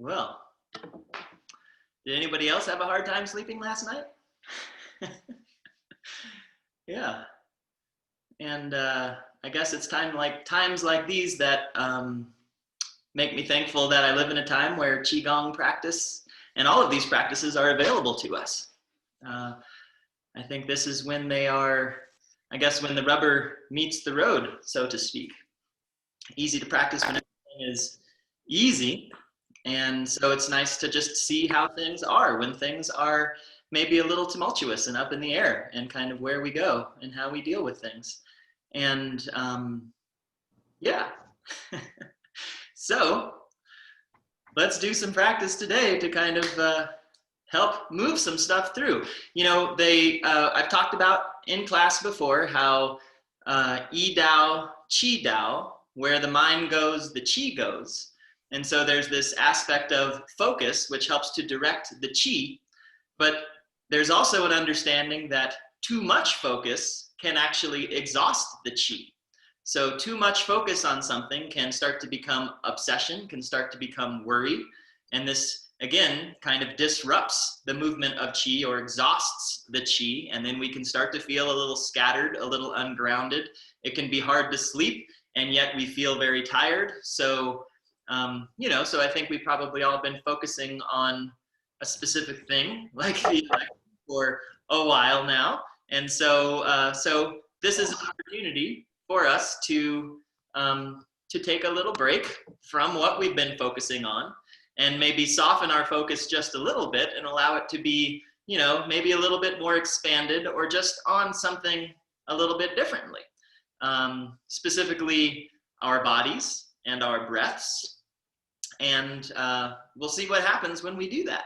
Well, did anybody else have a hard time sleeping last night? Yeah. And I guess it's times like these that make me thankful that I live in a time where Qigong practice and all of these practices are available to us. I think this is when they are, I guess, when the rubber meets the road, so to speak. Easy to practice when everything is easy. And so it's nice to just see how things are when things are maybe a little tumultuous and up in the air, and kind of where we go and how we deal with things. And yeah. So let's do some practice today to kind of help move some stuff through. You know, I've talked about in class before how Yi Dao, Qi Dao, where the mind goes, the Qi goes. And so there's this aspect of focus, which helps to direct the Qi, but there's also an understanding that too much focus can actually exhaust the Qi. So too much focus on something can start to become obsession, can start to become worry, and this, again, kind of disrupts the movement of Qi or exhausts the Qi, and then we can start to feel a little scattered, a little ungrounded. It can be hard to sleep, and yet we feel very tired. So, you know, so I think we've probably all been focusing on a specific thing, like the election, for a while now. And so, so this is an opportunity for us to take a little break from what we've been focusing on, and maybe soften our focus just a little bit and allow it to be, you know, maybe a little bit more expanded, or just on something a little bit differently. Specifically our bodies and our breaths. And we'll see what happens when we do that.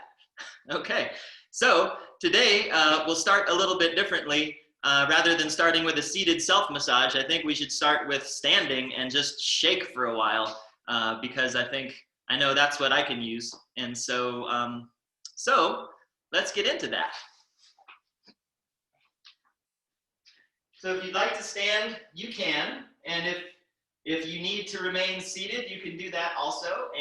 Okay, so today we'll start a little bit differently. Rather than starting with a seated self-massage, I think we should start with standing and just shake for a while, because I know that's what I can use. And so, so let's get into that. So if you'd like to stand, you can. And if you need to remain seated, you can do that also,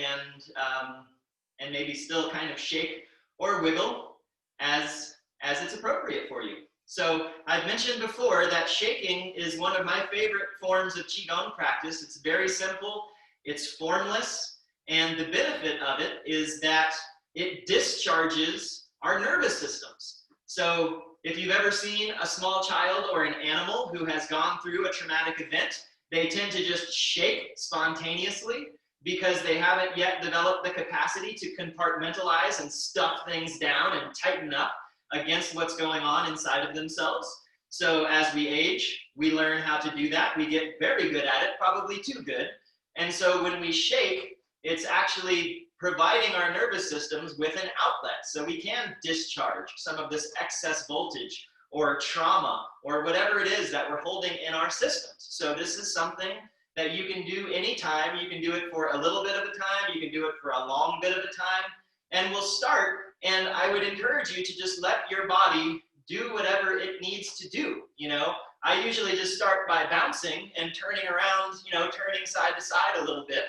and maybe still kind of shake or wiggle as it's appropriate for you. So I've mentioned before that shaking is one of my favorite forms of Qigong practice. It's very simple, it's formless, and the benefit of it is that it discharges our nervous systems. So if you've ever seen a small child or an animal who has gone through a traumatic event, they tend to just shake spontaneously because they haven't yet developed the capacity to compartmentalize and stuff things down and tighten up against what's going on inside of themselves. So as we age, we learn how to do that. We get very good at it, probably too good. And so when we shake, it's actually providing our nervous systems with an outlet, so we can discharge some of this excess voltage or trauma or whatever it is that we're holding in our systems. So this is something that you can do anytime. You can do it for a little bit of a time, you can do it for a long bit of a time, and we'll start. And I would encourage you to just let your body do whatever it needs to do. You know, I usually just start by bouncing and turning around, you know, turning side to side a little bit.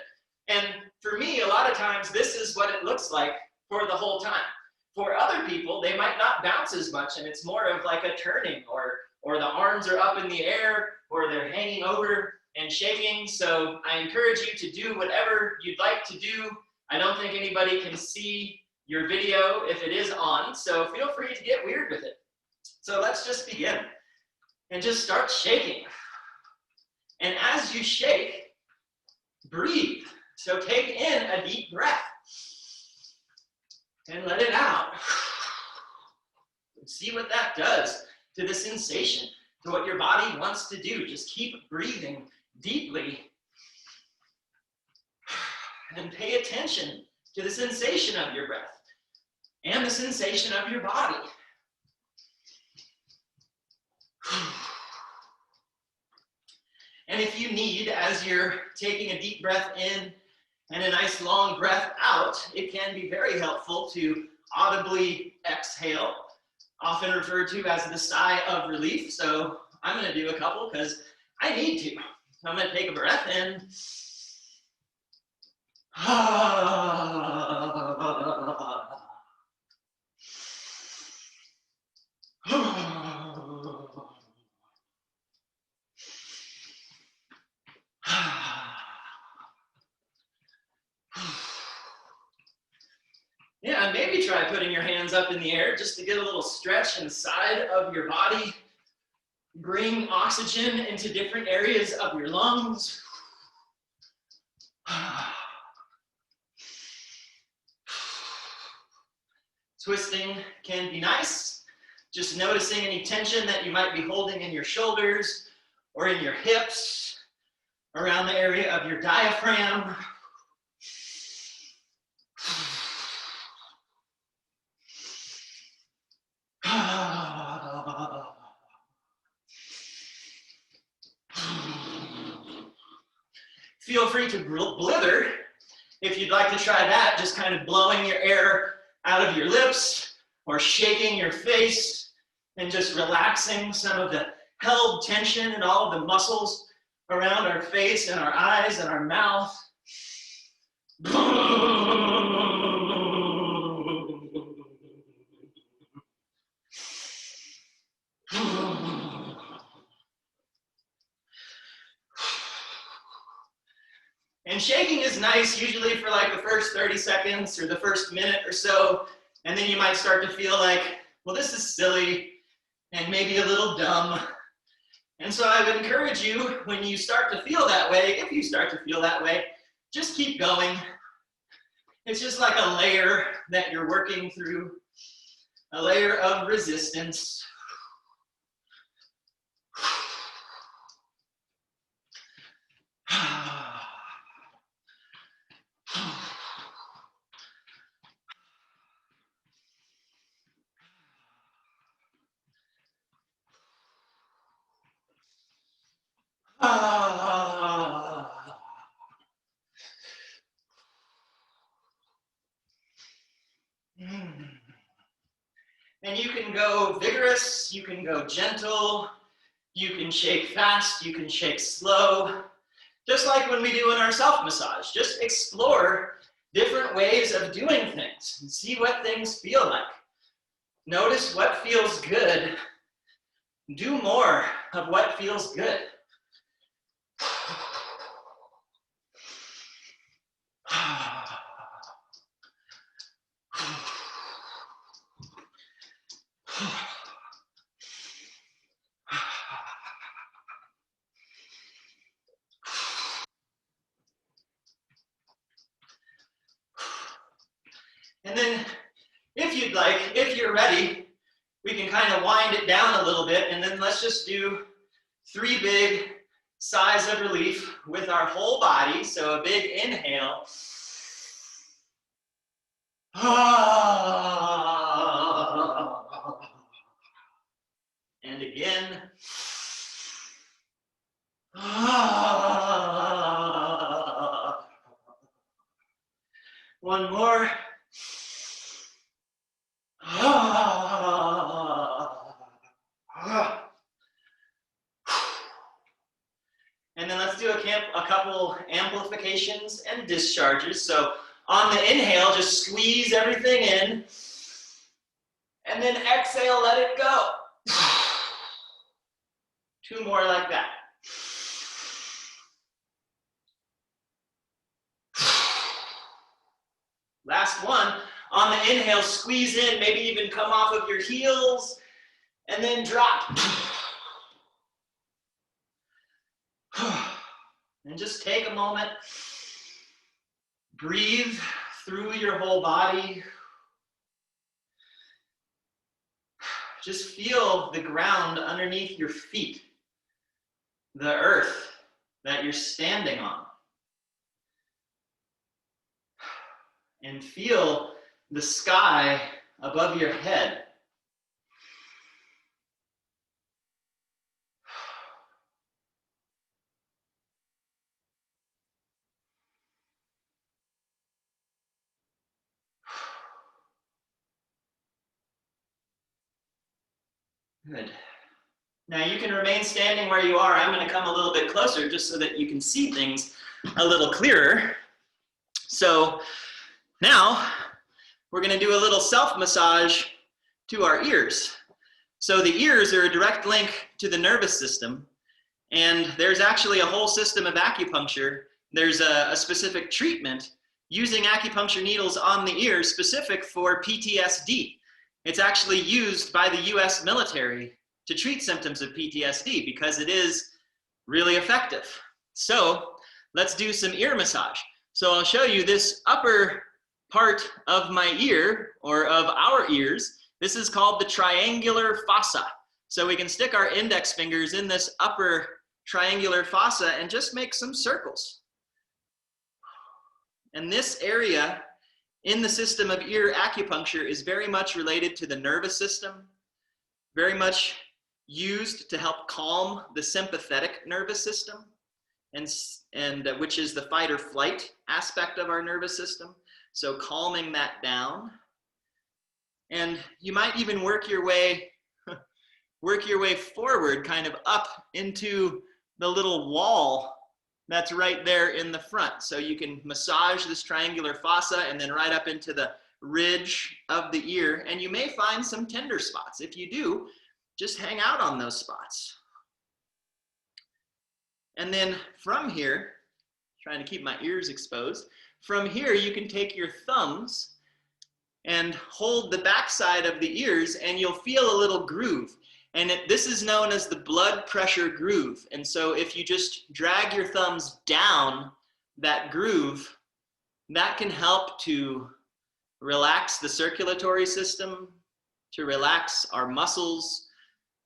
And for me, a lot of times, this is what it looks like for the whole time. For other people, they might not bounce as much, and it's more of like a turning, or the arms are up in the air, or they're hanging over and shaking. So I encourage you to do whatever you'd like to do. I don't think anybody can see your video if it is on, so feel free to get weird with it. So let's just begin and just start shaking. And as you shake, breathe. So take in a deep breath and let it out. See what that does to the sensation, to what your body wants to do. Just keep breathing deeply and pay attention to the sensation of your breath and the sensation of your body. And if you need, as you're taking a deep breath in and a nice long breath out, it can be very helpful to audibly exhale, often referred to as the sigh of relief. So I'm going to do a couple because I need to. So I'm going to take a breath in. Yeah, maybe try putting your hands up in the air just to get a little stretch inside of your body. Bring oxygen into different areas of your lungs. Twisting can be nice. Just noticing any tension that you might be holding in your shoulders or in your hips, around the area of your diaphragm. Feel free to blither if you'd like to try that, just kind of blowing your air out of your lips or shaking your face and just relaxing some of the held tension in all of the muscles around our face and our eyes and our mouth. And shaking is nice usually for like the first 30 seconds or the first minute or so, and then you might start to feel like, well, this is silly and maybe a little dumb. And so I would encourage you, when you start to feel that way, if you start to feel that way, just keep going. It's just like a layer that you're working through, a layer of resistance. And you can go vigorous, you can go gentle, you can shake fast, you can shake slow. Just like when we do in our self-massage, just explore different ways of doing things and see what things feel like. Notice what feels good. Do more of what feels good. And then, if you'd like, if you're ready, we can kind of wind it down a little bit, and then let's just do 3 big sighs of relief with our whole body. So a big inhale. And again. One more. And then let's do a couple amplifications and discharges. So on the inhale, just squeeze everything in. And then exhale, let it go. 2 more like that. Last one. On the inhale, squeeze in, maybe even come off of your heels, and then drop. And just take a moment. Breathe through your whole body. Just feel the ground underneath your feet, the earth that you're standing on. And feel the sky above your head. Good. Now you can remain standing where you are. I'm going to come a little bit closer just so that you can see things a little clearer. So now we're going to do a little self-massage to our ears. So the ears are a direct link to the nervous system, and there's actually a whole system of acupuncture. There's a specific treatment using acupuncture needles on the ear specific for PTSD. It's actually used by the US military to treat symptoms of PTSD because it is really effective. So let's do some ear massage. So I'll show you this upper part of my ear, or of our ears. This is called the triangular fossa. So we can stick our index fingers in this upper triangular fossa and just make some circles. And this area in the system of ear acupuncture is very much related to the nervous system, very much used to help calm the sympathetic nervous system, and which is the fight or flight aspect of our nervous system. So calming that down. And you might even work your way forward, kind of up into the little wall that's right there in the front. So you can massage this triangular fossa and then right up into the ridge of the ear, and you may find some tender spots. If you do, just hang out on those spots. And then from here, trying to keep my ears exposed, from here you can take your thumbs and hold the backside of the ears, and you'll feel a little groove. And this is known as the blood pressure groove. And so if you just drag your thumbs down that groove, that can help to relax the circulatory system, to relax our muscles,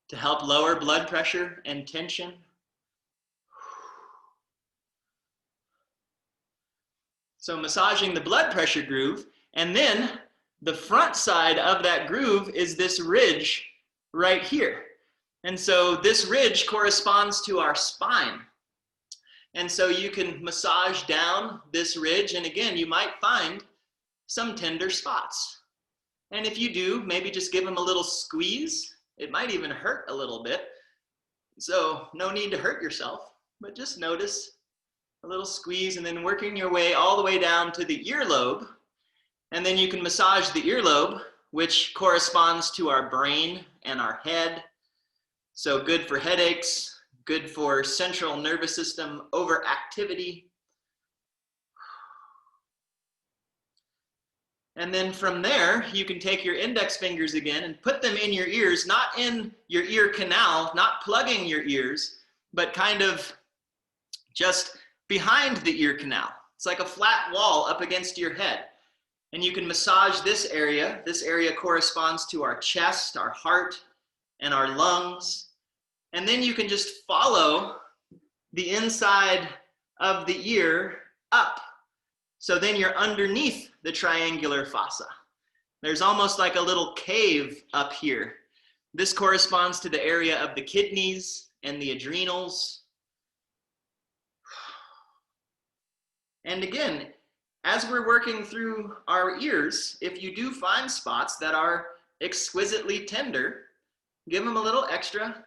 to help lower blood pressure and tension. So massaging the blood pressure groove, and then the front side of that groove is this ridge right here. And so this ridge corresponds to our spine. And so you can massage down this ridge, and again, you might find some tender spots. And if you do, maybe just give them a little squeeze. It might even hurt a little bit. So no need to hurt yourself, but just notice a little squeeze, and then working your way all the way down to the earlobe. And then you can massage the earlobe, which corresponds to our brain and our head. So good for headaches, good for central nervous system overactivity. And then from there, you can take your index fingers again and put them in your ears, not in your ear canal, not plugging your ears, but kind of just behind the ear canal. It's like a flat wall up against your head. And you can massage this area. This area corresponds to our chest, our heart, and our lungs. And then you can just follow the inside of the ear up. So then you're underneath the triangular fossa. There's almost like a little cave up here. This corresponds to the area of the kidneys and the adrenals. And again, as we're working through our ears, if you do find spots that are exquisitely tender, give them a little extra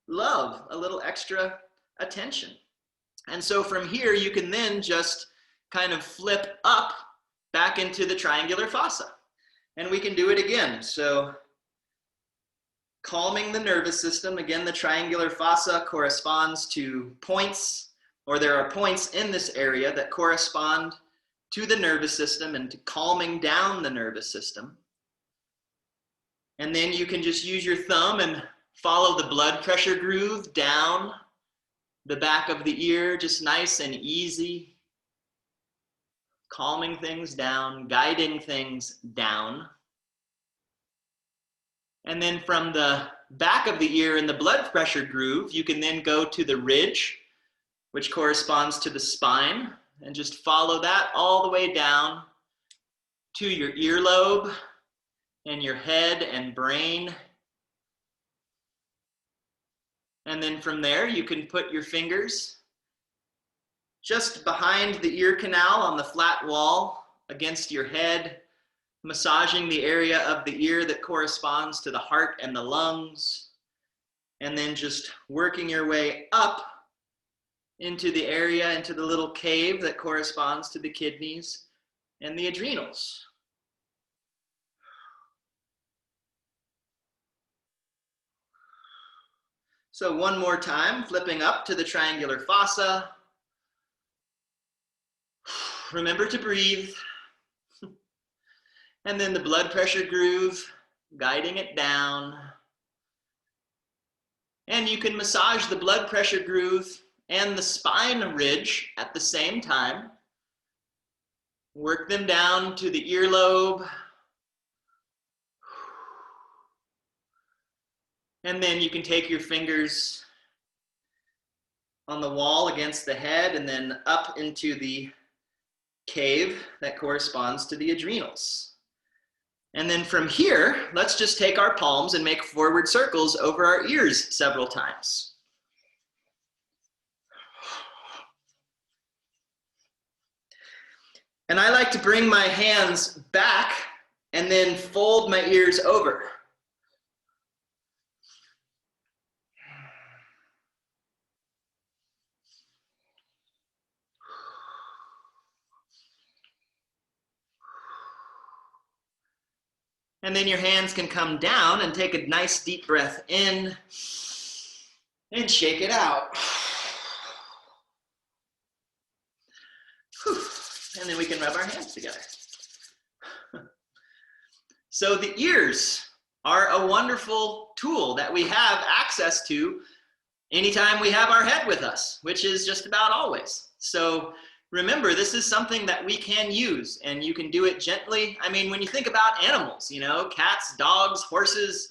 love, a little extra attention. And so from here, you can then just kind of flip up back into the triangular fossa. And we can do it again. So calming the nervous system. Again, the triangular fossa corresponds to points, or there are points in this area that correspond to the nervous system and to calming down the nervous system. And then you can just use your thumb and follow the blood pressure groove down the back of the ear, just nice and easy, calming things down, guiding things down. And then from the back of the ear in the blood pressure groove, you can then go to the ridge, which corresponds to the spine, and just follow that all the way down to your earlobe and your head and brain. And then from there, you can put your fingers just behind the ear canal on the flat wall against your head, massaging the area of the ear that corresponds to the heart and the lungs, and then just working your way up into the area, into the little cave that corresponds to the kidneys and the adrenals. So one more time, flipping up to the triangular fossa. Remember to breathe. And then the blood pressure groove, guiding it down. And you can massage the blood pressure groove and the spine ridge at the same time. Work them down to the earlobe. And then you can take your fingers on the wall against the head and then up into the cave that corresponds to the adrenals. And then from here, let's just take our palms and make forward circles over our ears several times. And I like to bring my hands back and then fold my ears over. And then your hands can come down and take a nice deep breath in and shake it out. And then we can rub our hands together. So the ears are a wonderful tool that we have access to anytime we have our head with us, which is just about always. So remember, this is something that we can use, and you can do it gently. I mean, when you think about animals, you know, cats, dogs, horses,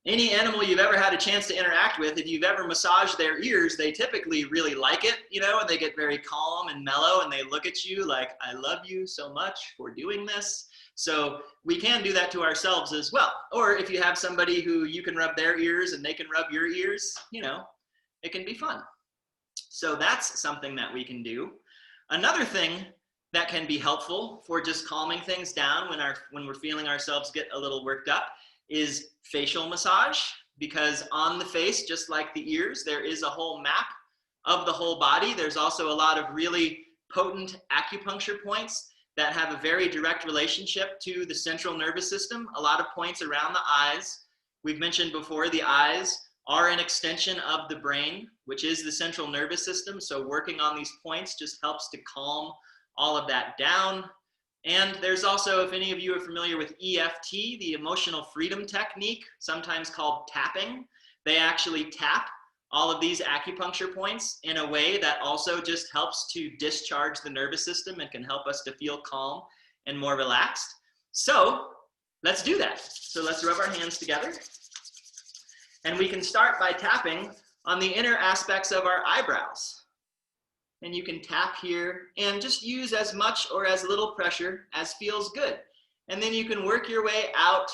any animal you've ever had a chance to interact with, if you've ever massaged their ears, they typically really like it, you know, and they get very calm and mellow, and they look at you like, I love you so much for doing this. So we can do that to ourselves as well. Or if you have somebody who you can rub their ears and they can rub your ears, you know, it can be fun. So that's something that we can do. Another thing that can be helpful for just calming things down when we're feeling ourselves get a little worked up is facial massage, because on the face, just like the ears, there is a whole map of the whole body. There's also a lot of really potent acupuncture points that have a very direct relationship to the central nervous system. A lot of points around the eyes. We've mentioned before, the eyes are an extension of the brain, which is the central nervous system. So working on these points just helps to calm all of that down. And there's also, if any of you are familiar with EFT, the emotional freedom technique, sometimes called tapping, they actually tap all of these acupuncture points in a way that also just helps to discharge the nervous system and can help us to feel calm and more relaxed. So let's do that. So let's rub our hands together. And we can start by tapping on the inner aspects of our eyebrows. And you can tap here and just use as much or as little pressure as feels good. And then you can work your way out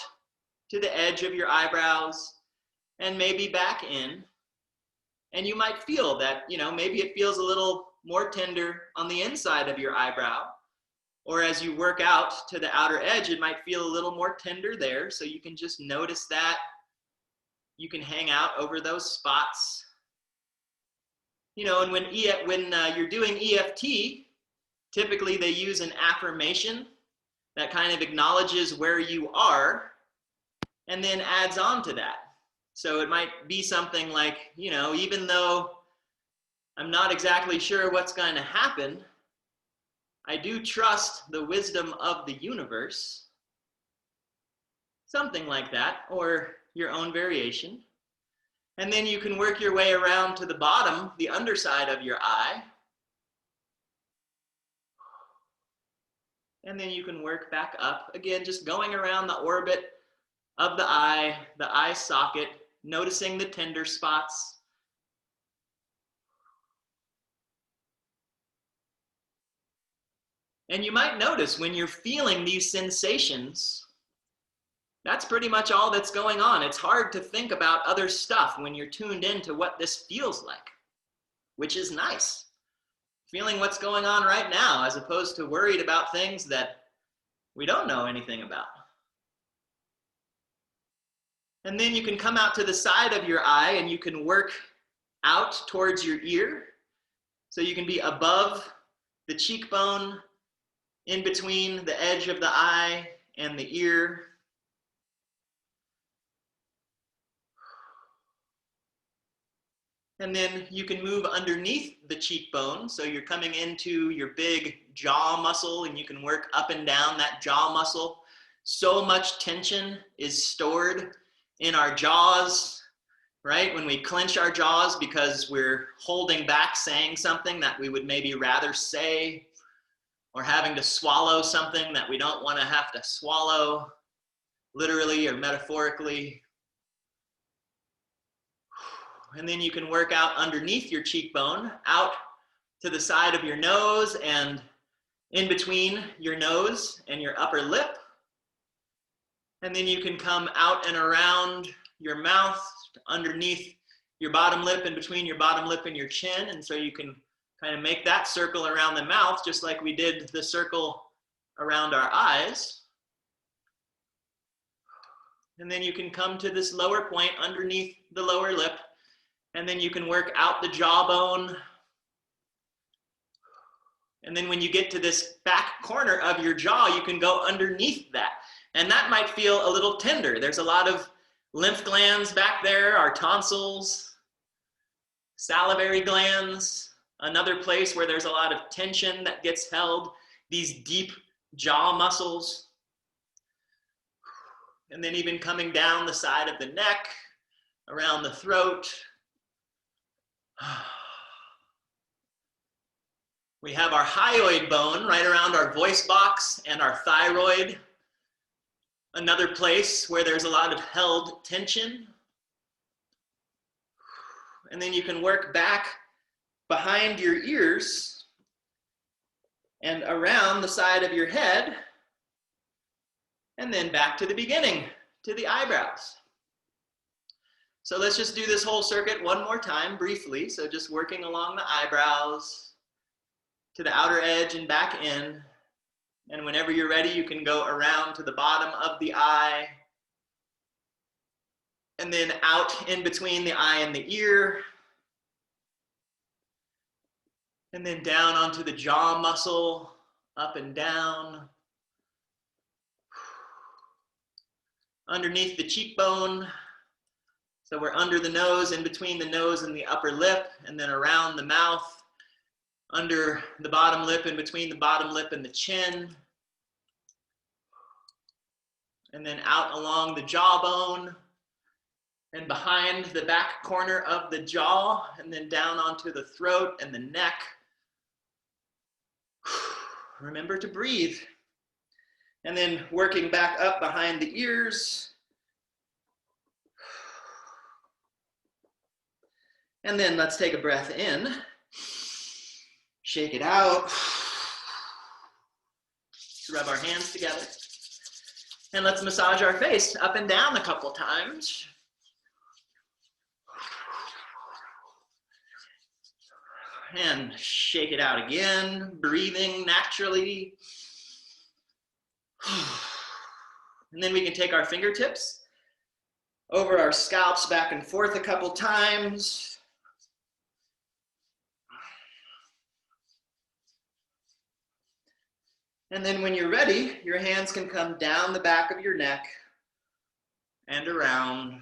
to the edge of your eyebrows and maybe back in. And you might feel that, you know, maybe it feels a little more tender on the inside of your eyebrow. Or as you work out to the outer edge, it might feel a little more tender there. So you can just notice that. You can hang out over those spots. You know, and when you're doing EFT, typically they use an affirmation that kind of acknowledges where you are and then adds on to that. So it might be something like, you know, even though I'm not exactly sure what's going to happen, I do trust the wisdom of the universe. Something like that, or your own variation. And then you can work your way around to the bottom, the underside of your eye. And then you can work back up. Again, just going around the orbit of the eye socket, noticing the tender spots. And you might notice when you're feeling these sensations, that's pretty much all that's going on. It's hard to think about other stuff when you're tuned into what this feels like, which is nice. Feeling what's going on right now as opposed to worried about things that we don't know anything about. And then you can come out to the side of your eye and you can work out towards your ear. So you can be above the cheekbone, in between the edge of the eye and the ear. And then you can move underneath the cheekbone. So you're coming into your big jaw muscle and you can work up and down that jaw muscle. So much tension is stored in our jaws, right? When we clench our jaws because we're holding back saying something that we would maybe rather say, or having to swallow something that we don't want to have to swallow, literally or metaphorically. And then you can work out underneath your cheekbone, out to the side of your nose and in between your nose and your upper lip. And then you can come out and around your mouth, underneath your bottom lip and between your bottom lip and your chin. And so you can kind of make that circle around the mouth, just like we did the circle around our eyes. And then you can come to this lower point underneath the lower lip, and then you can work out the jawbone. And then when you get to this back corner of your jaw, you can go underneath that. And that might feel a little tender. There's a lot of lymph glands back there, our tonsils, salivary glands, another place where there's a lot of tension that gets held, these deep jaw muscles. And then even coming down the side of the neck, around the throat. We have our hyoid bone right around our voice box and our thyroid. Another place where there's a lot of held tension. And then you can work back behind your ears and around the side of your head, and then back to the beginning, to the eyebrows. So let's just do this whole circuit one more time briefly. So just working along the eyebrows to the outer edge and back in. And whenever you're ready, you can go around to the bottom of the eye, and then out in between the eye and the ear, and then down onto the jaw muscle, up and down, underneath the cheekbone. So we're under the nose, in between the nose and the upper lip, and then around the mouth, under the bottom lip, in between the bottom lip and the chin, and then out along the jawbone and behind the back corner of the jaw, and then down onto the throat and the neck. Remember to breathe. And then working back up behind the ears. And then let's take a breath in. Shake it out. Rub our hands together. And let's massage our face up and down a couple times. And shake it out again, breathing naturally. And then we can take our fingertips over our scalps back and forth a couple times. And then when you're ready, your hands can come down the back of your neck and around.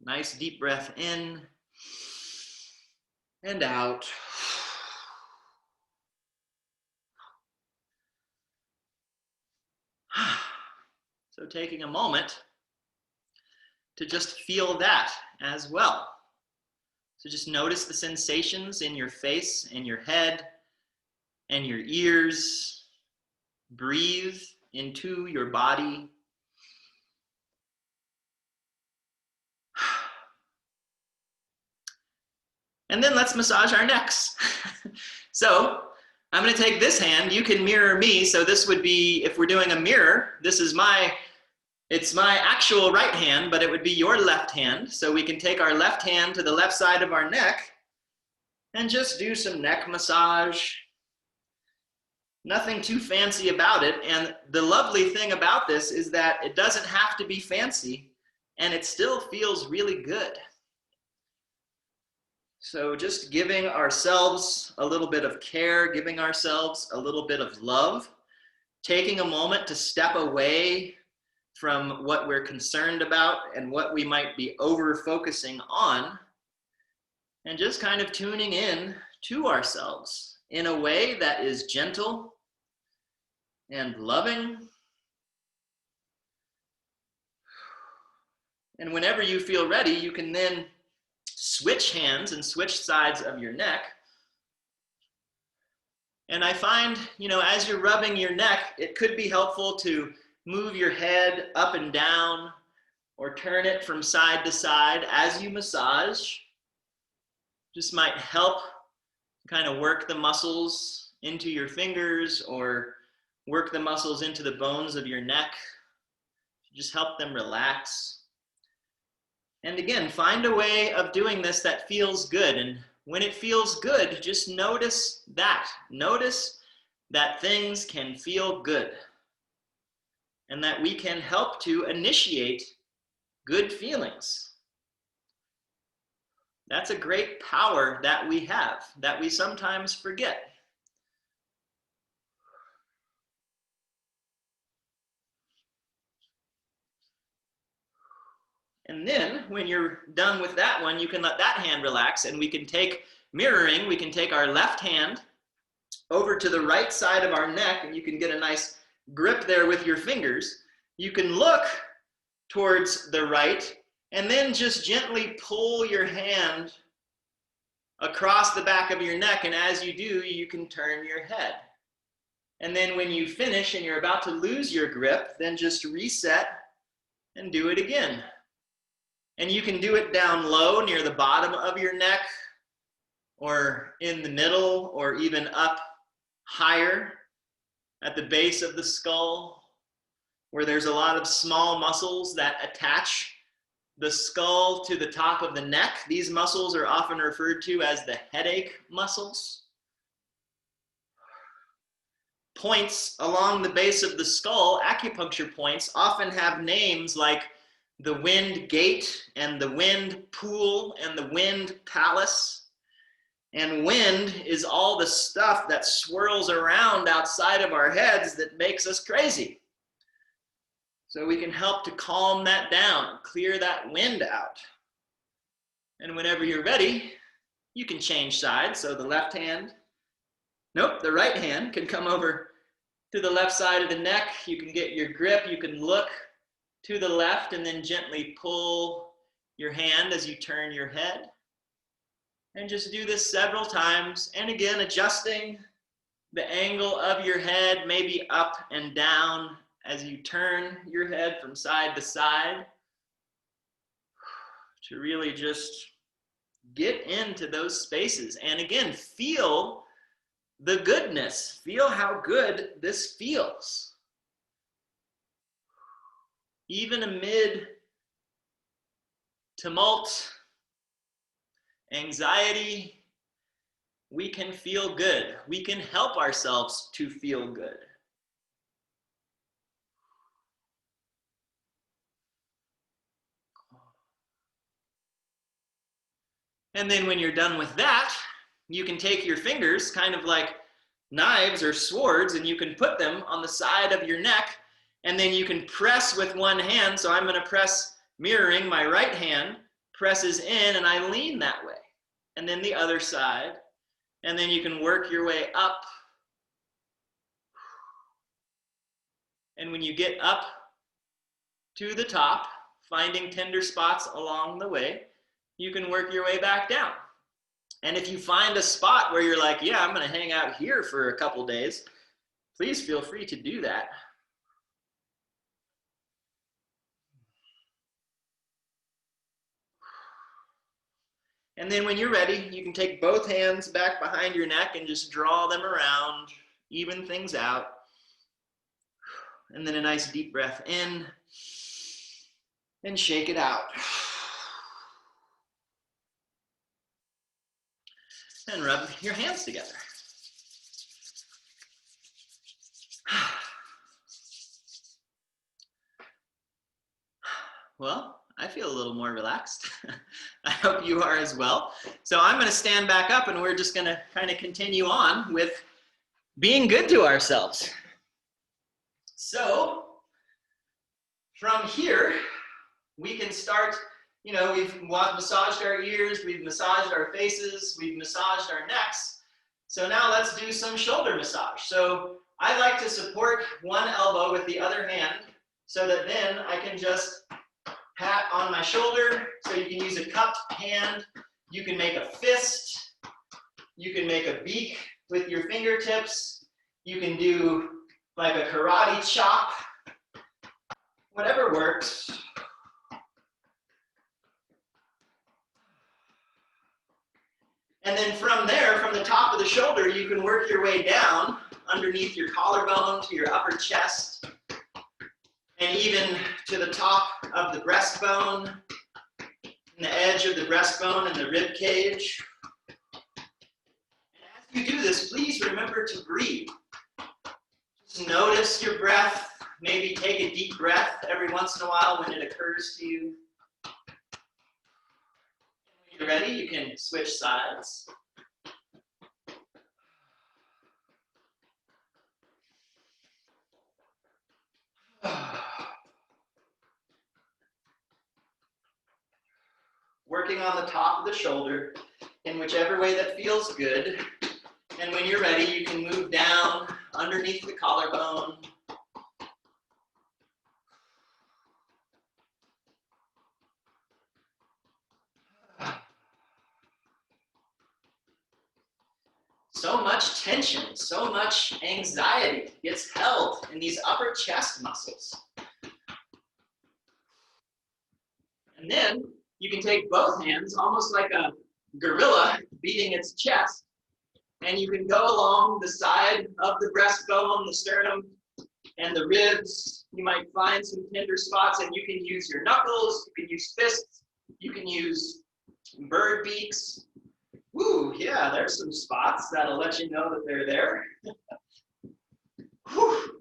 Nice deep breath in and out. So taking a moment to just feel that as well. So just notice the sensations in your face and your head and your ears. Breathe into your body. And then let's massage our necks. So I'm going to take this hand. You can mirror me. So this would be, if we're doing a mirror, this is it's my actual right hand, but it would be your left hand. So we can take our left hand to the left side of our neck and just do some neck massage. Nothing too fancy about it. And the lovely thing about this is that it doesn't have to be fancy, and it still feels really good. So just giving ourselves a little bit of care, giving ourselves a little bit of love, taking a moment to step away from what we're concerned about and what we might be over focusing on, And just kind of tuning in to ourselves in a way that is gentle and loving. And whenever you feel ready, you can then switch hands and switch sides of your neck. And I find, as you're rubbing your neck, it could be helpful to move your head up and down or turn it from side to side as you massage. Just might help kind of work the muscles into your fingers or work the muscles into the bones of your neck. Just help them relax. And again, find a way of doing this that feels good. And when it feels good, just notice that. Notice that things can feel good and that we can help to initiate good feelings. That's a great power that we have, that we sometimes forget. And then when you're done with that one, you can let that hand relax, and we can take mirroring, we can take our left hand over to the right side of our neck, and you can get a nice grip there with your fingers. You can look towards the right, and then just gently pull your hand across the back of your neck, and as you do, you can turn your head. And then when you finish and you're about to lose your grip, then just reset and do it again. And you can do it down low near the bottom of your neck, or in the middle, or even up higher at the base of the skull, where there's a lot of small muscles that attach the skull to the top of the neck. These muscles are often referred to as the headache muscles. Points along the base of the skull, acupuncture points, often have names like the wind gate and the wind pool and the wind palace. And wind is all the stuff that swirls around outside of our heads that makes us crazy. So we can help to calm that down, clear that wind out. And whenever you're ready, you can change sides. So the the right hand can come over to the left side of the neck. You can get your grip, you can look to the left and then gently pull your hand as you turn your head. And just do this several times. And again, adjusting the angle of your head, maybe up and down as you turn your head from side to side, to really just get into those spaces. And again, feel the goodness. Feel how good this feels. Even amid tumult, anxiety, we can feel good. We can help ourselves to feel good. And then when you're done with that, you can take your fingers, kind of like knives or swords, and you can put them on the side of your neck, and then you can press with one hand. So I'm going to press mirroring, my right hand presses in, and I lean that way. And then the other side, and then you can work your way up. And when you get up to the top, finding tender spots along the way, you can work your way back down. And if you find a spot where you're like, yeah, I'm going to hang out here for a couple days, please feel free to do that. And then when you're ready, you can take both hands back behind your neck and just draw them around, even things out. And then a nice deep breath in and shake it out. And rub your hands together. Well, I feel a little more relaxed. I hope you are as well. So I'm going to stand back up and we're just going to kind of continue on with being good to ourselves. So from here, we can start you know, we've massaged our ears, we've massaged our faces, we've massaged our necks. So now let's do some shoulder massage. So I like to support one elbow with the other hand so that then I can just pat on my shoulder. So you can use a cupped hand, you can make a fist, you can make a beak with your fingertips, you can do like a karate chop, whatever works. And then from there, from the top of the shoulder, you can work your way down underneath your collarbone to your upper chest, and even to the top of the breastbone, and the edge of the breastbone and the rib cage. And as you do this, please remember to breathe. Just notice your breath. Maybe take a deep breath every once in a while when it occurs to you. When you're ready, you can switch sides. Working on the top of the shoulder in whichever way that feels good. And when you're ready, you can move down underneath the collarbone. So much tension, so much anxiety gets held in these upper chest muscles. And then you can take both hands, almost like a gorilla beating its chest, and you can go along the side of the breastbone, the sternum, and the ribs. You might find some tender spots, and you can use your knuckles, you can use fists, you can use bird beaks. Woo, yeah, there's some spots that'll let you know that they're there. Whew.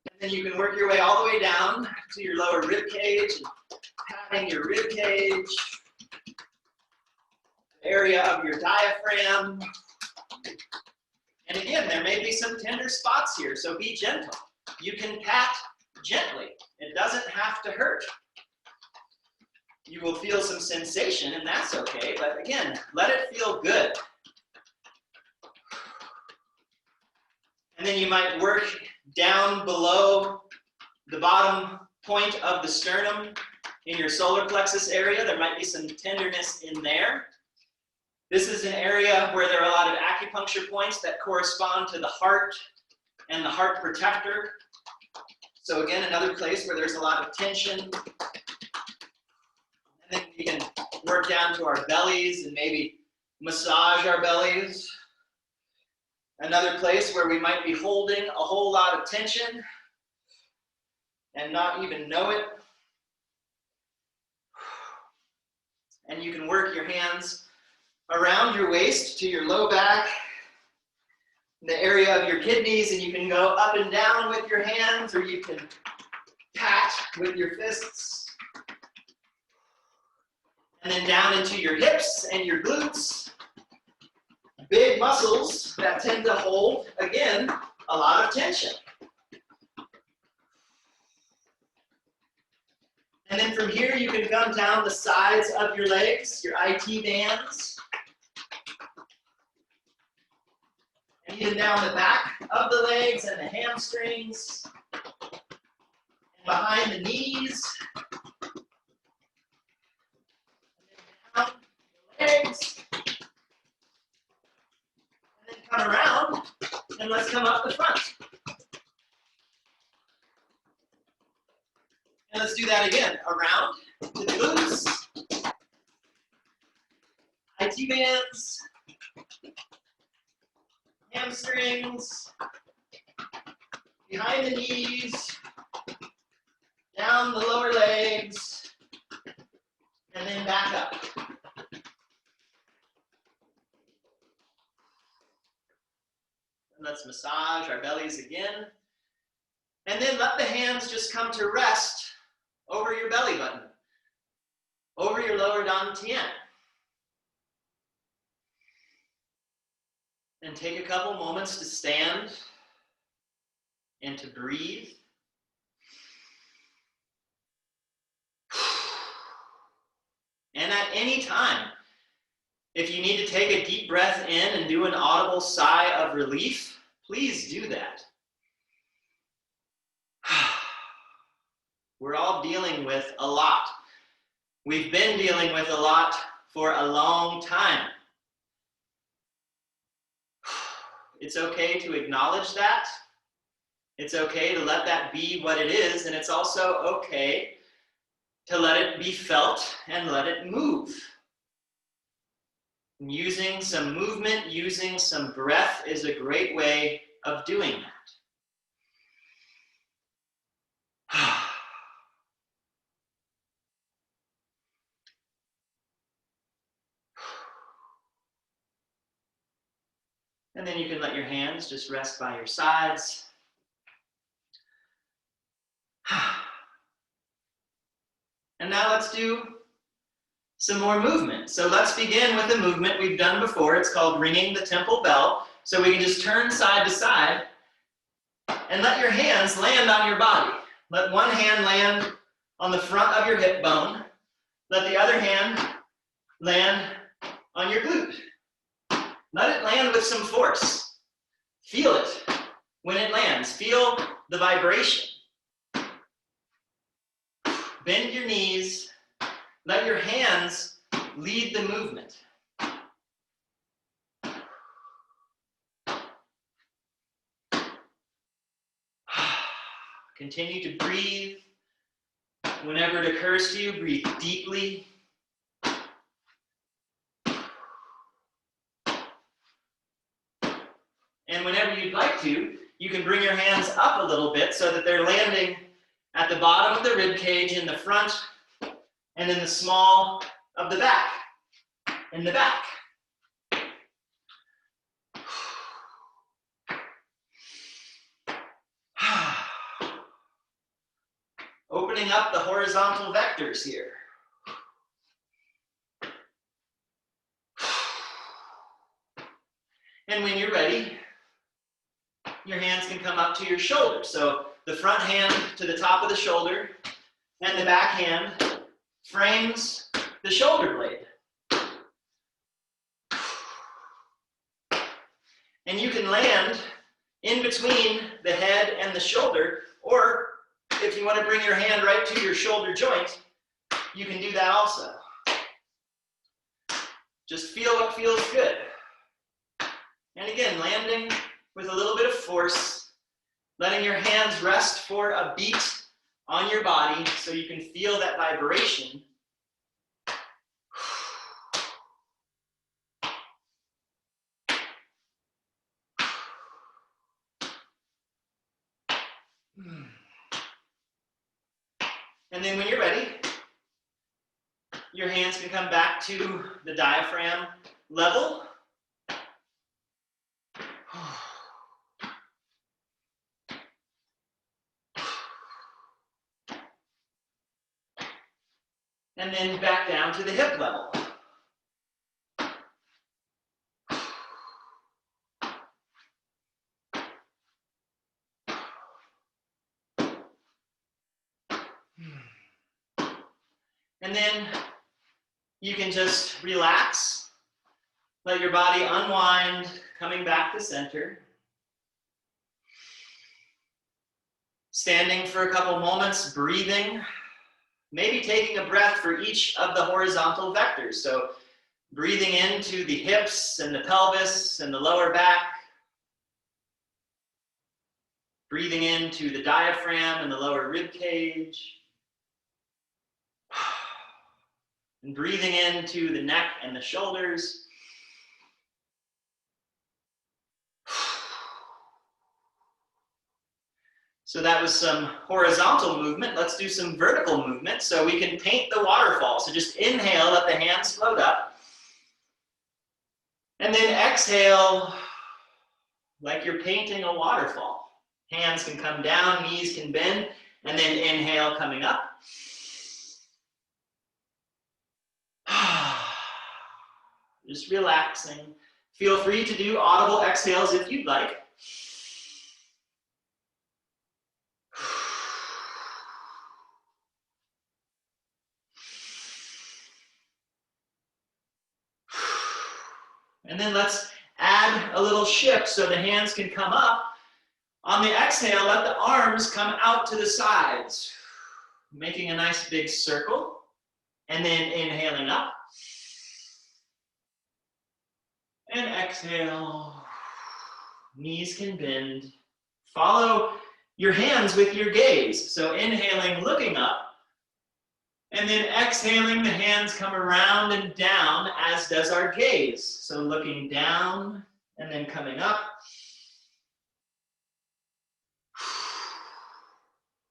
And then you can work your way all the way down to your lower rib cage, patting your rib cage, the area of your diaphragm. And again, there may be some tender spots here, so be gentle. You can pat gently. It doesn't have to hurt. You will feel some sensation, and that's okay, but again, let it feel good. And then you might work down below the bottom point of the sternum in your solar plexus area. There might be some tenderness in there. This is an area where there are a lot of acupuncture points that correspond to the heart and the heart protector. So again, another place where there's a lot of tension. And then we can work down to our bellies and maybe massage our bellies. Another place where we might be holding a whole lot of tension and not even know it. And you can work your hands around your waist to your low back, the area of your kidneys, and you can go up and down with your hands, or you can pat with your fists. And then down into your hips and your glutes. Big muscles that tend to hold, again, a lot of tension. And then from here, you can come down the sides of your legs, your IT bands. And even down the back of the legs and the hamstrings. And behind the knees. And then down the legs. And then come around, and let's come up the front. And let's do that again. Around to the glutes, IT bands, hamstrings, behind the knees, down the lower legs, and then back up. And let's massage our bellies again. And then let the hands just come to rest over your belly button, over your lower dantian. And take a couple moments to stand and to breathe. And at any time, if you need to take a deep breath in and do an audible sigh of relief, please do that. We're all dealing with a lot. We've been dealing with a lot for a long time. It's okay to acknowledge that. It's okay to let that be what it is, and it's also okay to let it be felt and let it move. And using some movement, using some breath is a great way of doing that. And then you can let your hands just rest by your sides. And now let's do some more movement. So let's begin with a movement we've done before. It's called ringing the temple bell. So we can just turn side to side and let your hands land on your body. Let one hand land on the front of your hip bone. Let the other hand land on your glute. Let it land with some force. Feel it when it lands. Feel the vibration. Bend your knees. Let your hands lead the movement. Continue to breathe. Whenever it occurs to you, breathe deeply. And whenever you'd like to, you can bring your hands up a little bit so that they're landing at the bottom of the rib cage in the front and in the small of the back, in the back. Opening up the horizontal vectors here. And when you're ready, your hands can come up to your shoulders. So the front hand to the top of the shoulder and the back hand frames the shoulder blade. And you can land in between the head and the shoulder, or if you want to bring your hand right to your shoulder joint, you can do that also. Just feel what feels good. And again, landing with a little bit of force, letting your hands rest for a beat on your body so you can feel that vibration. And then when you're ready, your hands can come back to the diaphragm level. And then back down to the hip level. And then you can just relax, let your body unwind, coming back to center. Standing for a couple moments, breathing, maybe taking a breath for each of the horizontal vectors. So breathing into the hips and the pelvis and the lower back. Breathing into the diaphragm and the lower rib cage. And breathing into the neck and the shoulders. So that was some horizontal movement. Let's do some vertical movement so we can paint the waterfall. So just inhale, let the hands float up. And then exhale like you're painting a waterfall. Hands can come down, knees can bend, and then inhale coming up. Just relaxing. Feel free to do audible exhales if you'd like. And then let's add a little shift so the hands can come up. On the exhale, let the arms come out to the sides, making a nice big circle. And then inhaling up. And exhale. Knees can bend. Follow your hands with your gaze. So inhaling, looking up. And then exhaling, the hands come around and down, as does our gaze. So looking down and then coming up.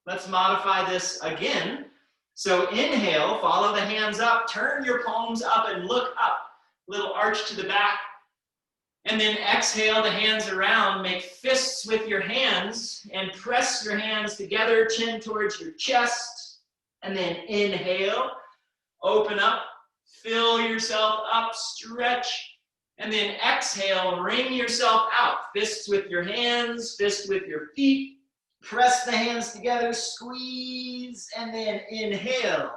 Let's modify this again. So inhale, follow the hands up, turn your palms up and look up. Little arch to the back. And then exhale the hands around, make fists with your hands and press your hands together, chin towards your chest. And then inhale, open up, fill yourself up, stretch. And then exhale, wring yourself out. Fists with your hands, fists with your feet. Press the hands together, squeeze, and then inhale.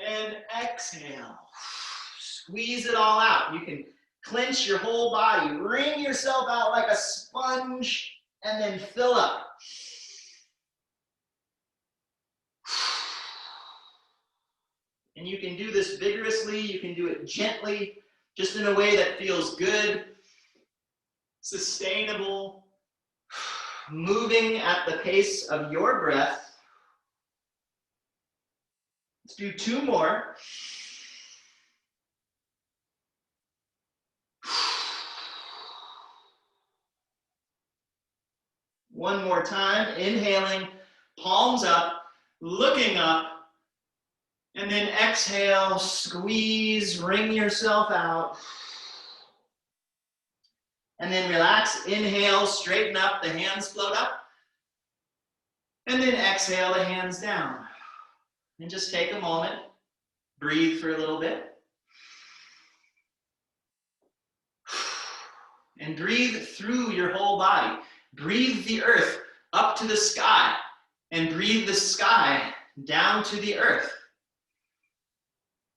And exhale. Squeeze it all out. You can clench your whole body. Wring yourself out like a sponge, and then fill up. And you can do this vigorously. You can do it gently, just in a way that feels good, sustainable. Moving at the pace of your breath. Let's do 2 more. One more time, inhaling, palms up, looking up, and then exhale, squeeze, wring yourself out. And then relax, inhale, straighten up, the hands float up. And then exhale, the hands down. And just take a moment, breathe for a little bit. And breathe through your whole body. Breathe the earth up to the sky, and breathe the sky down to the earth.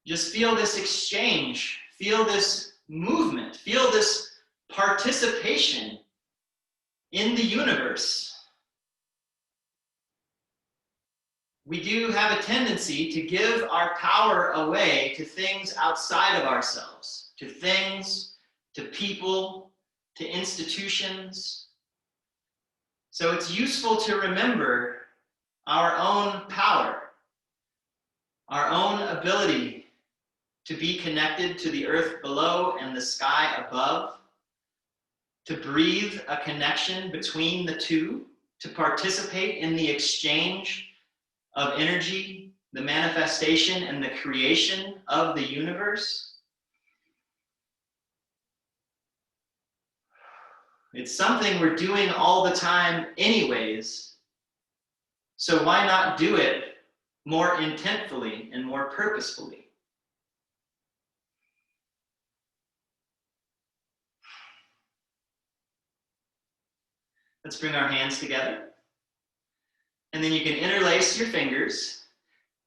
Just feel this exchange, feel this movement, feel this participation in the universe. We do have a tendency to give our power away to things outside of ourselves, to things, to people, to institutions. So it's useful to remember our own power, our own ability to be connected to the earth below and the sky above, to breathe a connection between the two, to participate in the exchange of energy, the manifestation and the creation of the universe. It's something we're doing all the time anyways, so why not do it more intentfully and more purposefully? Let's bring our hands together. And then you can interlace your fingers.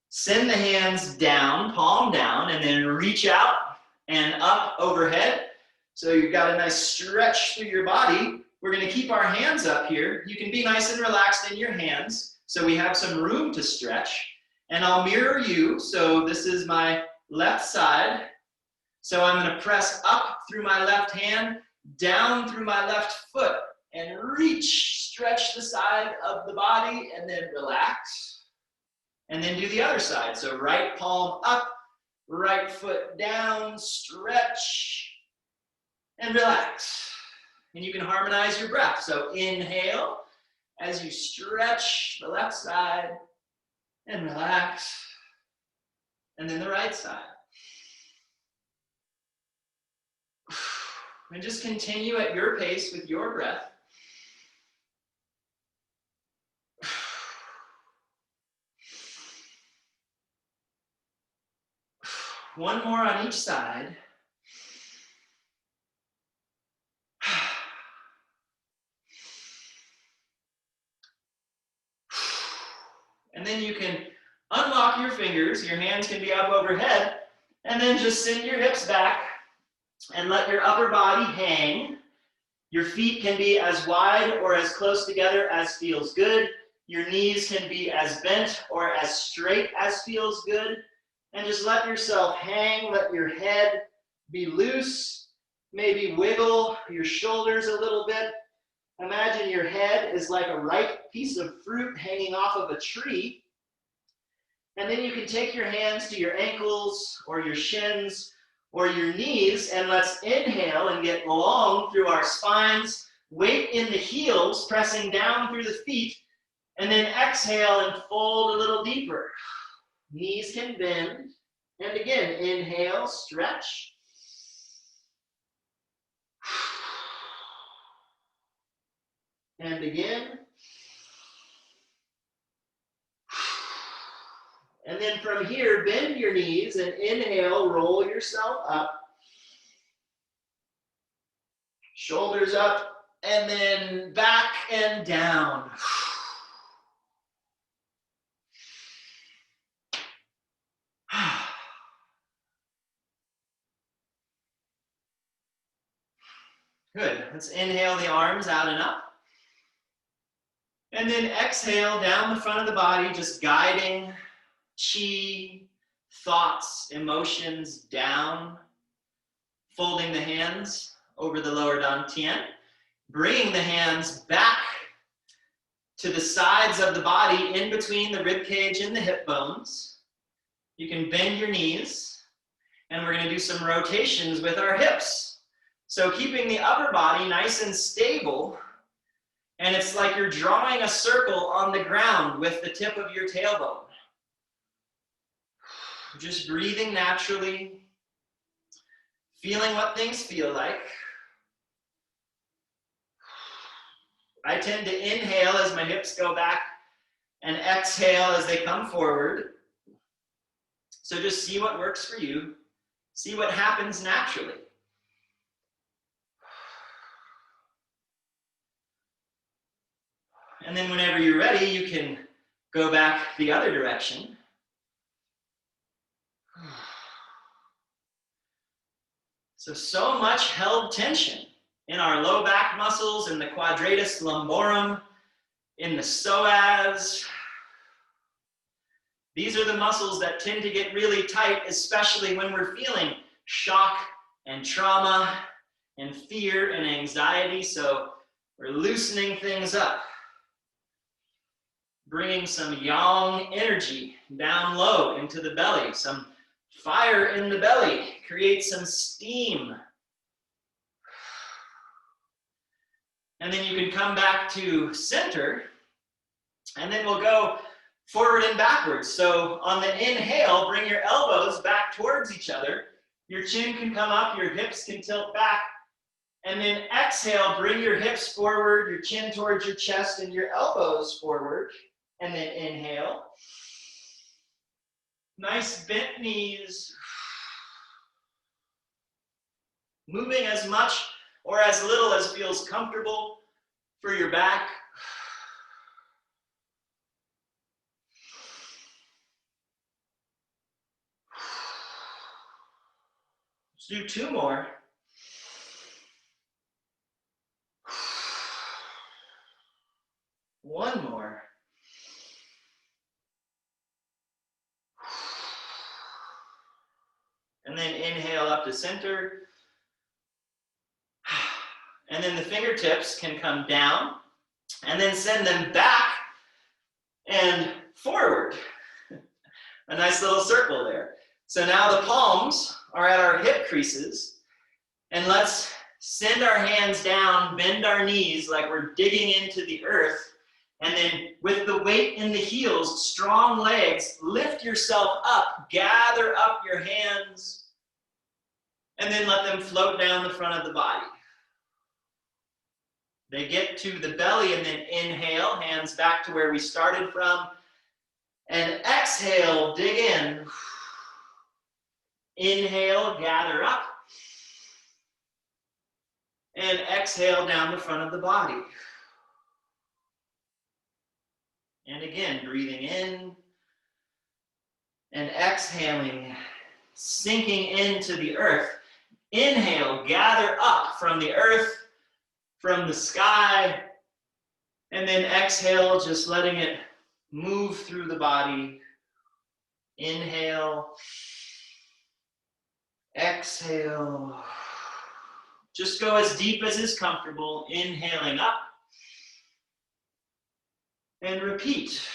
Send the hands down, palm down, and then reach out and up overhead. So you've got a nice stretch through your body. We're going to keep our hands up here. You can be nice and relaxed in your hands, so we have some room to stretch. And I'll mirror you. So this is my left side. So I'm going to press up through my left hand, down through my left foot, and reach, stretch the side of the body, and then relax. And then do the other side. So right palm up, right foot down, stretch, and relax. And you can harmonize your breath. So inhale as you stretch the left side, and relax. And then the right side. And just continue at your pace with your breath. One more on each side. And then you can unlock your fingers. Your hands can be up overhead. And then just send your hips back. And let your upper body hang. Your feet can be as wide or as close together as feels good. Your knees can be as bent or as straight as feels good. And just let yourself hang, let your head be loose. Maybe wiggle your shoulders a little bit. Imagine your head is like a ripe piece of fruit hanging off of a tree. And then you can take your hands to your ankles or your shins or your knees, and let's inhale and get long through our spines, weight in the heels, pressing down through the feet, and then exhale and fold a little deeper. Knees can bend, and again, inhale, stretch. And again. And then from here, bend your knees and inhale, roll yourself up. Shoulders up, and then back and down. Good. Let's inhale the arms out and up. And then exhale down the front of the body, just guiding chi, thoughts, emotions down. Folding the hands over the lower dantian. Bringing the hands back to the sides of the body in between the rib cage and the hip bones. You can bend your knees, and we're going to do some rotations with our hips. So keeping the upper body nice and stable, and it's like you're drawing a circle on the ground with the tip of your tailbone. Just breathing naturally, feeling what things feel like. I tend to inhale as my hips go back and exhale as they come forward. So just see what works for you. See what happens naturally. And then whenever you're ready, you can go back the other direction. So much held tension in our low back muscles, in the quadratus lumborum, in the psoas. These are the muscles that tend to get really tight, especially when we're feeling shock and trauma and fear and anxiety. So we're loosening things up. Bringing some yang energy down low into the belly, some fire in the belly, create some steam. And then you can come back to center, and then we'll go forward and backwards. So on the inhale, bring your elbows back towards each other. Your chin can come up, your hips can tilt back. And then exhale, bring your hips forward, your chin towards your chest, and your elbows forward. And then inhale. Nice bent knees. Moving as much or as little as feels comfortable for your back. Let's do two more. One more. And then inhale up to center. And then the fingertips can come down and then send them back and forward. A nice little circle there. So now the palms are at our hip creases, and let's send our hands down, bend our knees like we're digging into the earth, and then with the weight in the heels, strong legs, lift yourself up, gather up your hands, and then let them float down the front of the body. They get to the belly, and then inhale, hands back to where we started from, and exhale, dig in. Inhale, gather up, and exhale down the front of the body. And again, breathing in and exhaling, sinking into the earth. Inhale, gather up from the earth, from the sky, and then exhale, just letting it move through the body. Inhale, exhale. Just go as deep as is comfortable, inhaling up, and repeat.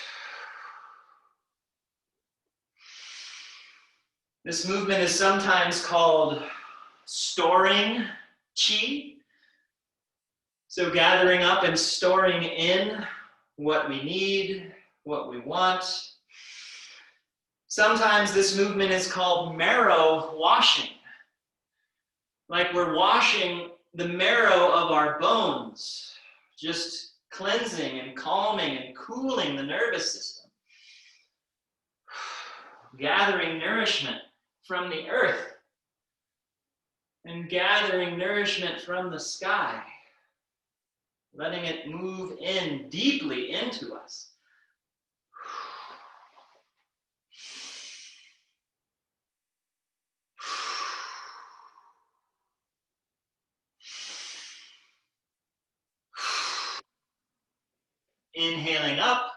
This movement is sometimes called storing qi. So gathering up and storing in what we need, what we want. Sometimes this movement is called marrow washing. Like we're washing the marrow of our bones, just cleansing and calming and cooling the nervous system. Gathering nourishment from the earth and gathering nourishment from the sky. Letting it move in deeply into us. Inhaling up.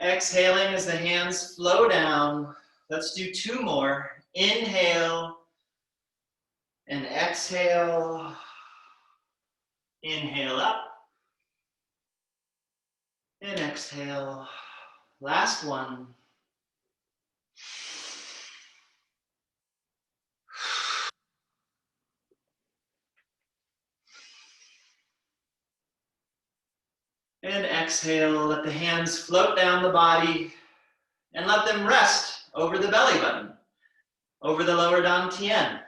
Exhaling as the hands flow down. Let's do 2 more. Inhale and exhale. Inhale up and exhale. Last one. And exhale, let the hands float down the body and let them rest over the belly button, over the lower dantian.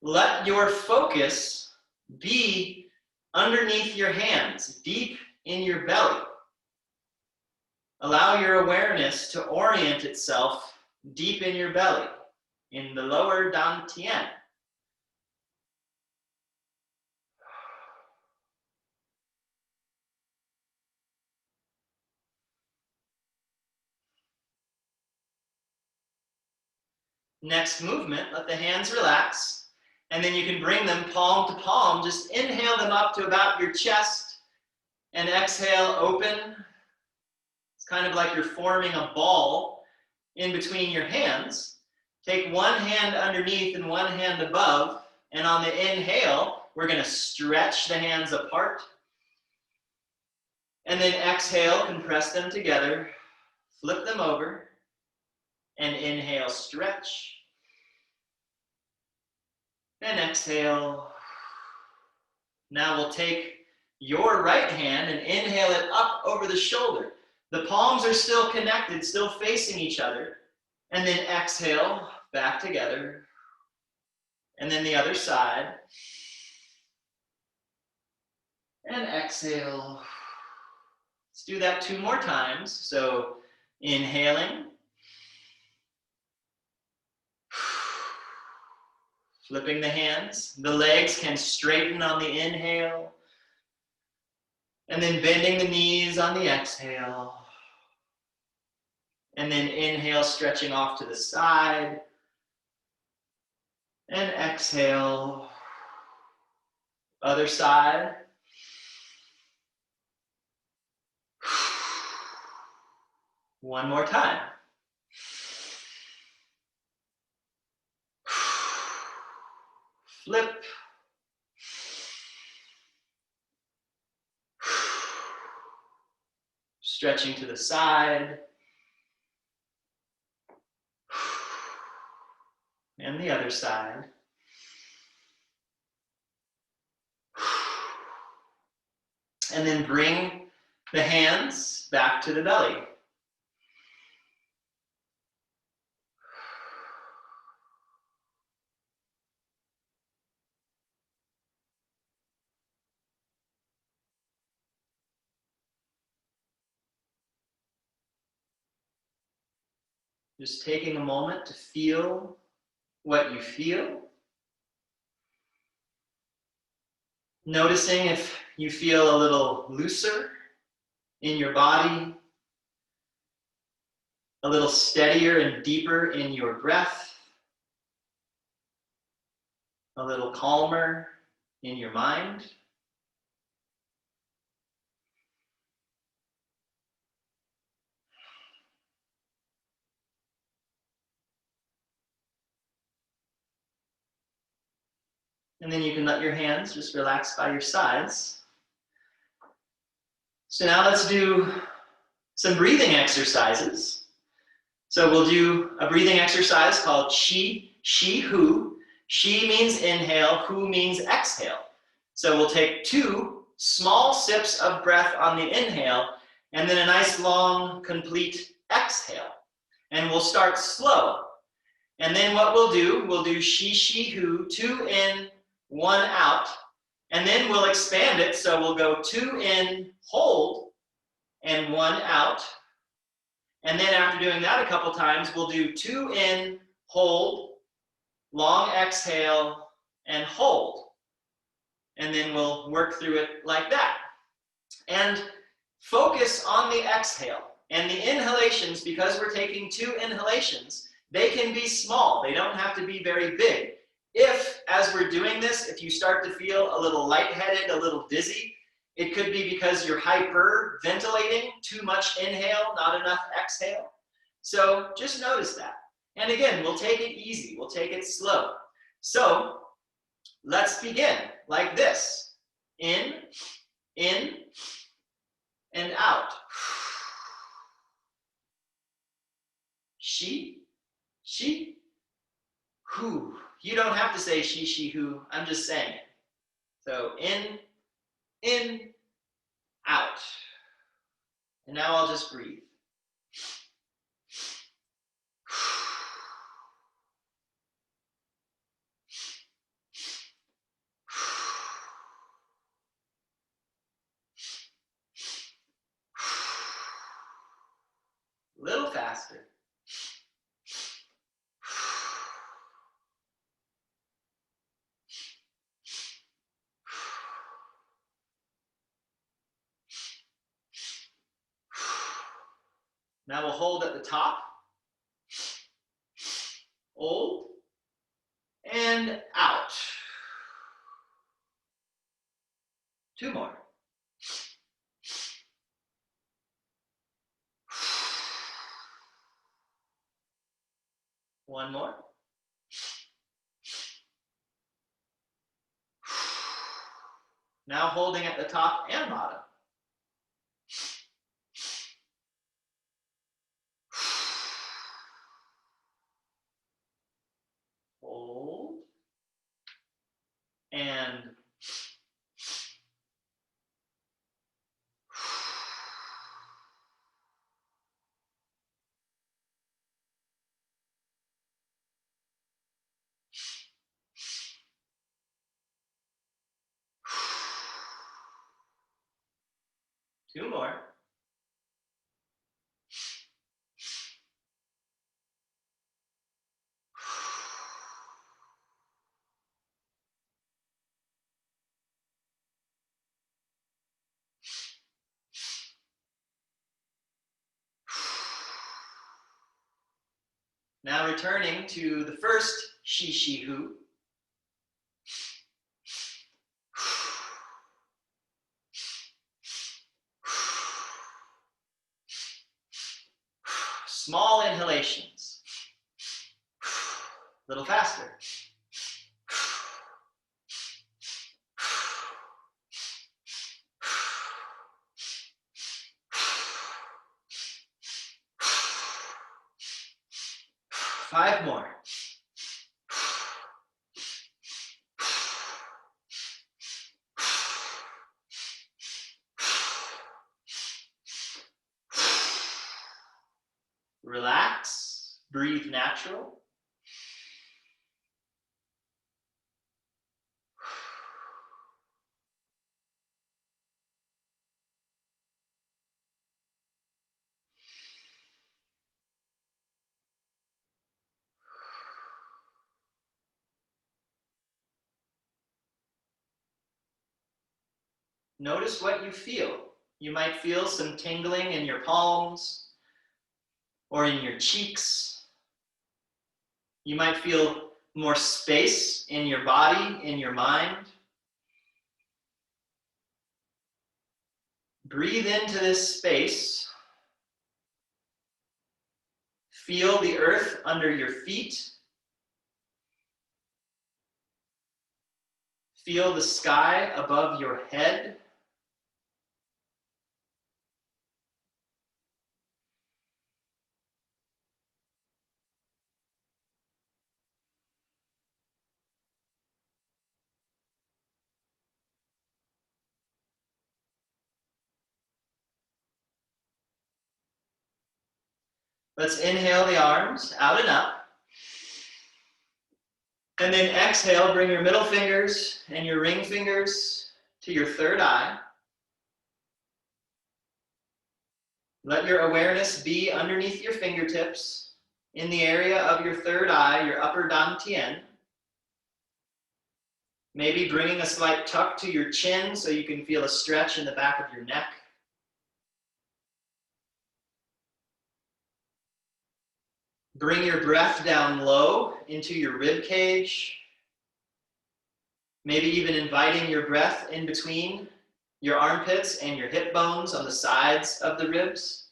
Let your focus be underneath your hands, deep in your belly. Allow your awareness to orient itself deep in your belly, in the lower dantian. Next movement, let the hands relax, and then you can bring them palm to palm. Just inhale them up to about your chest, and exhale, open. It's kind of like you're forming a ball in between your hands. Take one hand underneath and one hand above, and on the inhale, we're going to stretch the hands apart. And then exhale, compress them together, flip them over, and inhale, stretch. And exhale. Now we'll take your right hand and inhale it up over the shoulder. The palms are still connected, still facing each other. And then exhale, back together. And then the other side. And exhale. Let's do that 2 more times. So inhaling. Flipping the hands. The legs can straighten on the inhale. And then bending the knees on the exhale. And then inhale, stretching off to the side. And exhale. Other side. One more time. Flip. Stretching to the side. And the other side. And then bring the hands back to the belly. Just taking a moment to feel what you feel. Noticing if you feel a little looser in your body, a little steadier and deeper in your breath. a little calmer in your mind. And then you can let your hands just relax by your sides. So now let's do some breathing exercises. So we'll do a breathing exercise called Shi, Hu. Shi means inhale, Hu means exhale. So we'll take 2 small sips of breath on the inhale, and then a nice long, complete exhale. And we'll start slow. And then what we'll do Shi, Hu, 2 in, 1 out. And then we'll expand it, so we'll go 2 in, hold, and 1 out. And then after doing that a couple times, we'll do 2 in, hold, long exhale, and hold. And then we'll work through it like that. And focus on the exhale. And the inhalations, because we're taking 2 inhalations, they can be small. They don't have to be very big. If, as we're doing this, if you start to feel a little lightheaded, a little dizzy, it could be because you're hyperventilating, too much inhale, not enough exhale. So just notice that. And again, we'll take it easy. We'll take it slow. So let's begin like this. In, and out. Shi, hu. You don't have to say shi, hu. I'm just saying it. So in, out. And now I'll just breathe. A little faster. Now we'll hold at the top. Hold. And out. 2 more. One more. Now holding at the top and bottom. Hold. And 2 more. Now returning to the first shi, hu. Small inhalations. A little faster. Five more. Relax, breathe natural. Notice what you feel. You might feel some tingling in your palms or in your cheeks. You might feel more space in your body, in your mind. Breathe into this space. Feel the earth under your feet. Feel the sky above your head. Let's inhale the arms out and up. And then exhale, bring your middle fingers and your ring fingers to your third eye. Let your awareness be underneath your fingertips in the area of your third eye, your upper dantian. Maybe bringing a slight tuck to your chin so you can feel a stretch in the back of your neck. Bring your breath down low into your rib cage. Maybe even inviting your breath in between your armpits and your hip bones on the sides of the ribs.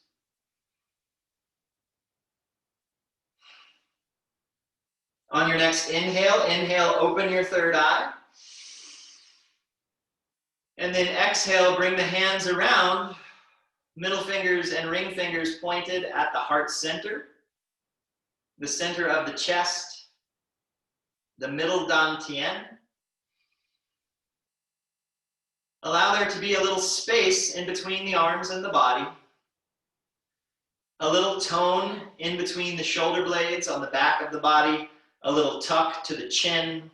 On your next inhale, open your third eye. And then exhale, bring the hands around, middle fingers and ring fingers pointed at the heart center, the center of the chest, the middle dantian. Allow there to be a little space in between the arms and the body, a little tone in between the shoulder blades on the back of the body, a little tuck to the chin.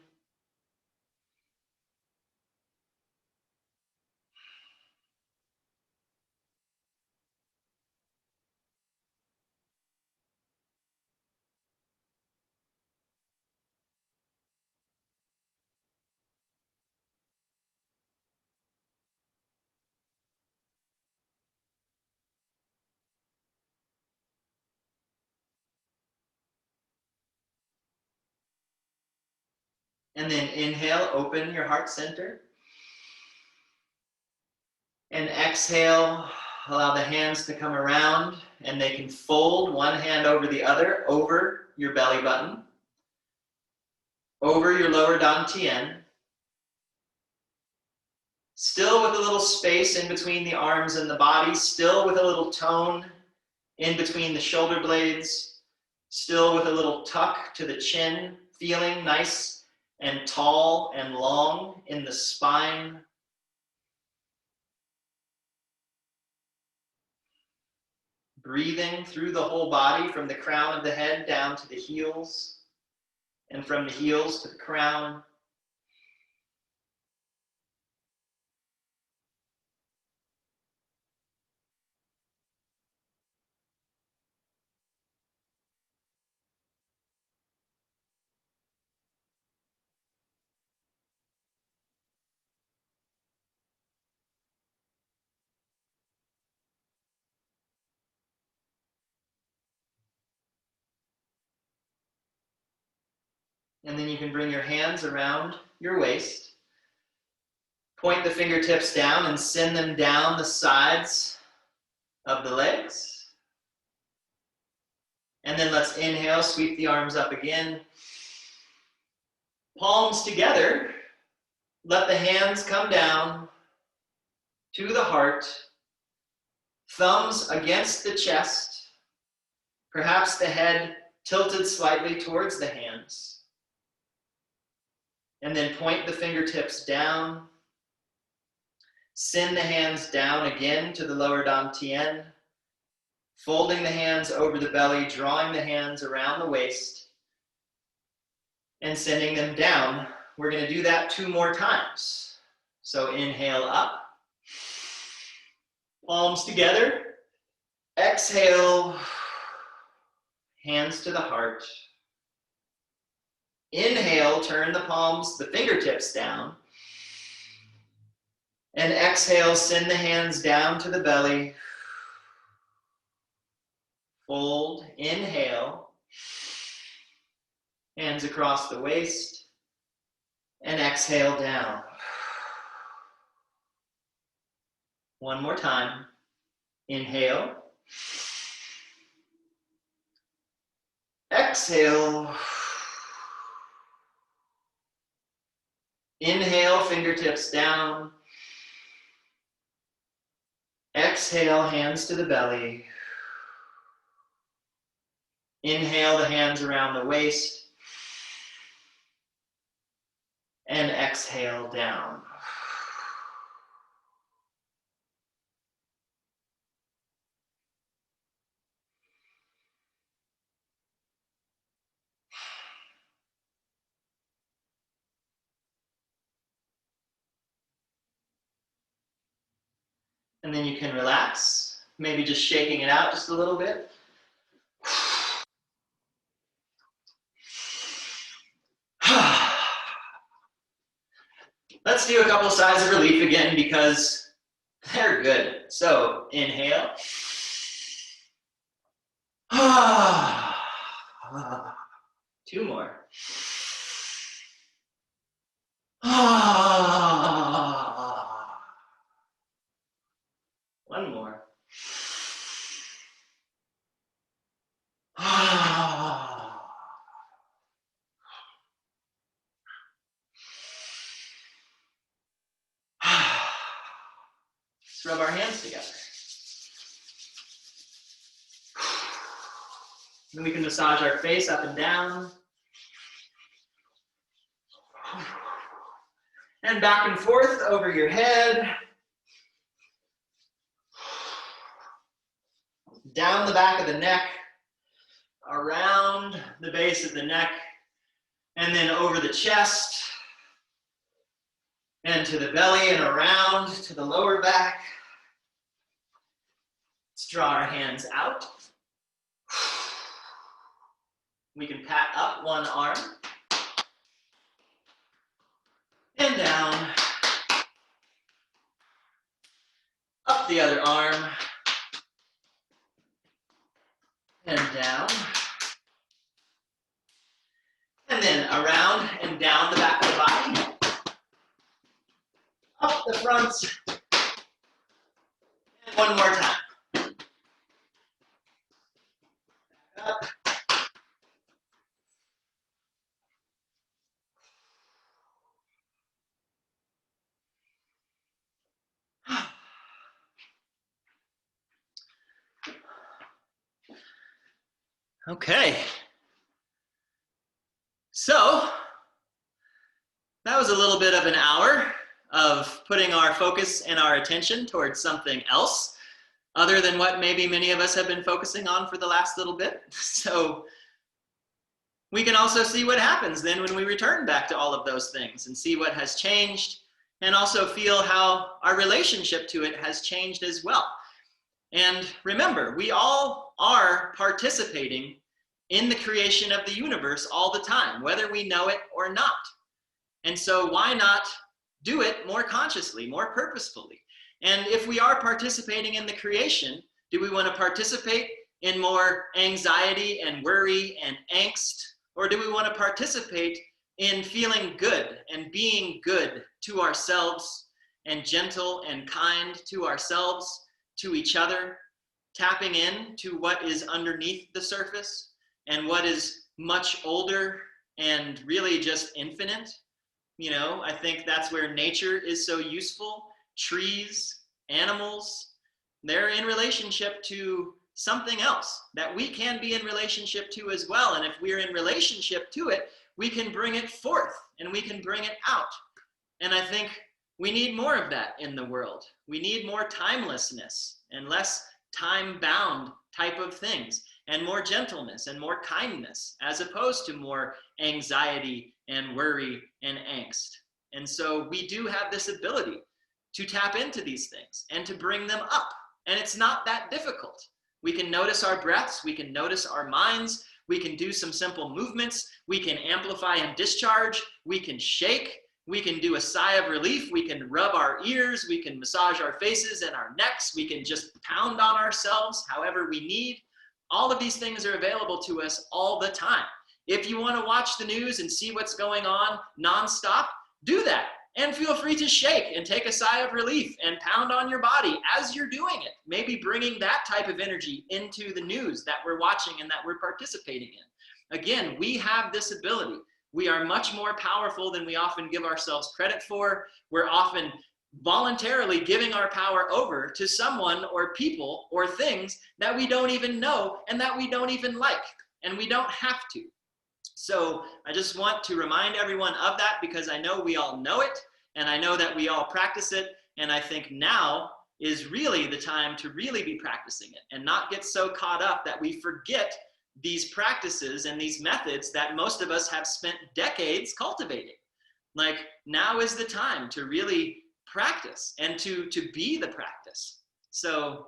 And then inhale, open your heart center. And exhale, allow the hands to come around, and they can fold one hand over the other, over your belly button, over your lower dantian. Still with a little space in between the arms and the body, still with a little tone in between the shoulder blades, still with a little tuck to the chin, feeling nice and tall and long in the spine. Breathing through the whole body from the crown of the head down to the heels, and from the heels to the crown. And then you can bring your hands around your waist. Point the fingertips down and send them down the sides of the legs. And then let's inhale, sweep the arms up again. Palms together. Let the hands come down to the heart. Thumbs against the chest. Perhaps the head tilted slightly towards the hands. And then point the fingertips down. Send the hands down again to the lower dantian. Folding the hands over the belly, drawing the hands around the waist, and sending them down. We're going to do that 2 more times. So inhale up. Palms together. Exhale. Hands to the heart. Inhale, turn the palms, the fingertips down. And exhale, send the hands down to the belly. Fold, inhale. Hands across the waist. And exhale down. One more time. Inhale. Exhale. Inhale, fingertips down. Exhale, hands to the belly. Inhale, the hands around the waist. And exhale down. And then you can relax, maybe just shaking it out just a little bit. Let's do a couple sighs of relief again because they're good. So inhale. Two more. One more. Let's rub our hands together. Then we can massage our face up and down. And back and forth over your head. Down the back of the neck. Around the base of the neck. And then over the chest. And to the belly and around to the lower back. Let's draw our hands out. We can pat up one arm. And down. Up the other arm. And down. And then around and down the back of the body. Up the front. And one more time. Up. Okay. So, that was a little bit of an hour of putting our focus and our attention towards something else other than what maybe many of us have been focusing on for the last little bit. So we can also see what happens then when we return back to all of those things and see what has changed and also feel how our relationship to it has changed as well. And remember, we all are participating in the creation of the universe all the time, whether we know it or not. And so why not do it more consciously, more purposefully? And if we are participating in the creation, do we want to participate in more anxiety and worry and angst? Or do we want to participate in feeling good and being good to ourselves and gentle and kind to ourselves, to each other, tapping in to what is underneath the surface and what is much older and really just infinite? You know, I think that's where nature is so useful. Trees, animals, they're in relationship to something else that we can be in relationship to as well. And if we're in relationship to it, we can bring it forth and we can bring it out. And I think we need more of that in the world. We need more timelessness and less time-bound type of things, and more gentleness and more kindness, as opposed to more anxiety and worry and angst. And so we do have this ability to tap into these things and to bring them up. And it's not that difficult. We can notice our breaths, we can notice our minds, we can do some simple movements, we can amplify and discharge, we can shake, we can do a sigh of relief, we can rub our ears, we can massage our faces and our necks, we can just pound on ourselves however we need. All of these things are available to us all the time. If you want to watch the news and see what's going on nonstop, do that. And feel free to shake and take a sigh of relief and pound on your body as you're doing it. Maybe bringing that type of energy into the news that we're watching and that we're participating in. Again, we have this ability. We are much more powerful than we often give ourselves credit for. We're often voluntarily giving our power over to someone or people or things that we don't even know and that we don't even like, and we don't have to. So I just want to remind everyone of that, because I know we all know it, and I know that we all practice it, and I think now is really the time to really be practicing it and not get so caught up that we forget these practices and these methods that most of us have spent decades cultivating. Like, now is the time to really practice and to be the practice. So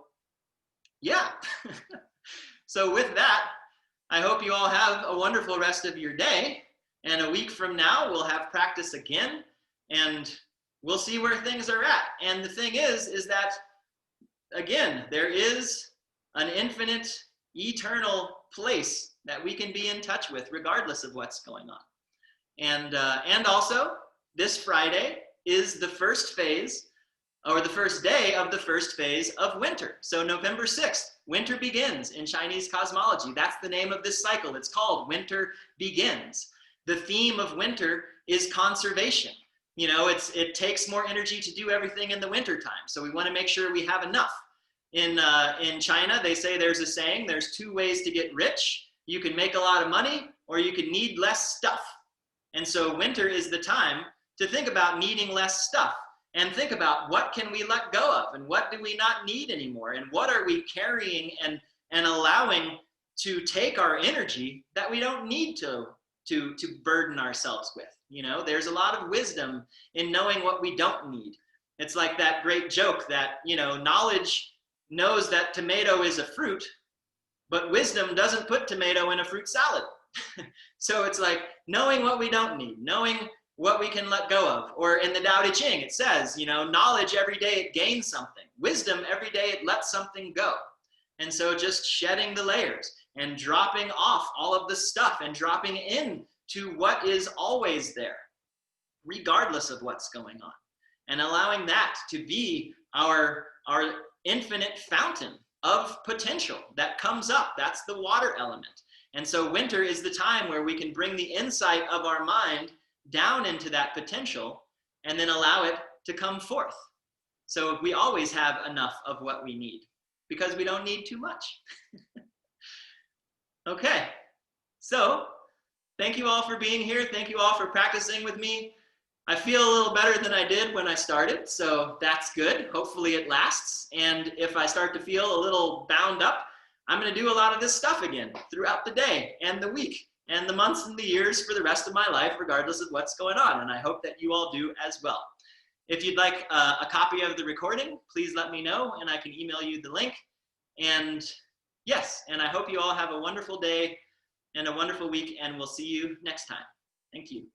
yeah. So with that, I hope you all have a wonderful rest of your day, and a week from now we'll have practice again, and we'll see where things are at. And the thing is that, again, there is an infinite, eternal place that we can be in touch with regardless of what's going on. And also, this Friday is the first phase, or the first day of the first phase of winter. So November 6th, winter begins in Chinese cosmology. That's the name of this cycle. It's called Winter Begins. The theme of winter is conservation. You know, it takes more energy to do everything in the winter time. So we want to make sure we have enough. In China, they say there's a saying, there's two ways to get rich. You can make a lot of money, or you can need less stuff. And so winter is the time to think about needing less stuff, and think about what can we let go of, and what do we not need anymore, and what are we carrying and allowing to take our energy that we don't need to burden ourselves with. You know, there's a lot of wisdom in knowing what we don't need. It's like that great joke that, you know, knowledge knows that tomato is a fruit, but wisdom doesn't put tomato in a fruit salad. So it's like knowing what we don't need, knowing what we can let go of. Or in the Tao Te Ching, it says, you know, knowledge every day it gains something. Wisdom every day it lets something go. And so just shedding the layers and dropping off all of the stuff and dropping in to what is always there, regardless of what's going on. And allowing that to be our infinite fountain of potential that comes up. That's the water element. And so winter is the time where we can bring the insight of our mind down into that potential and then allow it to come forth. So we always have enough of what we need, because we don't need too much. Okay, so thank you all for being here. Thank you all for practicing with me. I feel a little better than I did when I started, so that's good. Hopefully it lasts. And if I start to feel a little bound up, I'm going to do a lot of this stuff again throughout the day and the week and the months and the years for the rest of my life, regardless of what's going on. And I hope that you all do as well. If you'd like a copy of the recording, please let me know and I can email you the link. And yes, and I hope you all have a wonderful day and a wonderful week, and we'll see you next time. Thank you.